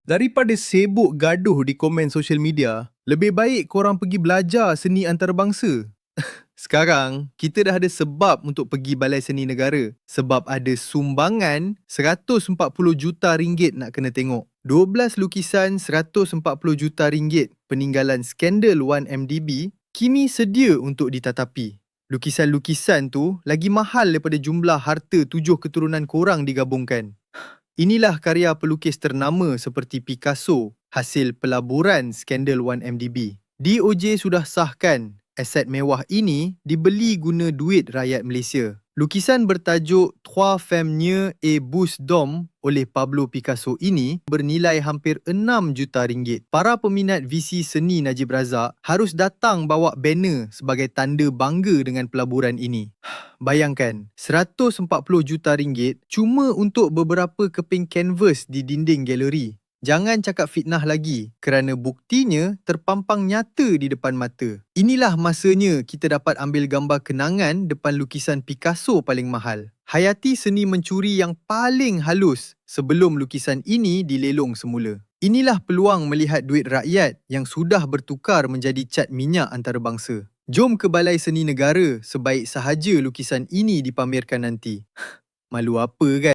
Daripada sibuk gaduh di komen sosial media, lebih baik korang pergi belajar seni antarabangsa. Sekarang, kita dah ada sebab untuk pergi Balai Seni Negara. Sebab ada sumbangan 140 juta ringgit nak kena tengok. 12 lukisan 140 juta ringgit peninggalan skandal 1MDB kini sedia untuk ditatapi. Lukisan-lukisan tu lagi mahal daripada jumlah harta 7 keturunan korang digabungkan. Inilah karya pelukis ternama seperti Picasso, hasil pelaburan skandal 1MDB. DOJ sudah sahkan aset mewah ini dibeli guna duit rakyat Malaysia. Lukisan bertajuk Trois Femmes et Bouches d'Homme oleh Pablo Picasso ini bernilai hampir 6 juta ringgit. Para peminat visi seni Najib Razak harus datang bawa banner sebagai tanda bangga dengan pelaburan ini. Bayangkan, 140 juta ringgit cuma untuk beberapa keping kanvas di dinding galeri. Jangan cakap fitnah lagi kerana buktinya terpampang nyata di depan mata. Inilah masanya kita dapat ambil gambar kenangan depan lukisan Picasso paling mahal. Hayati seni mencuri yang paling halus sebelum lukisan ini dilelong semula. Inilah peluang melihat duit rakyat yang sudah bertukar menjadi cat minyak antarabangsa. Jom ke Balai Seni Negara sebaik sahaja lukisan ini dipamerkan nanti. Malu apa kan?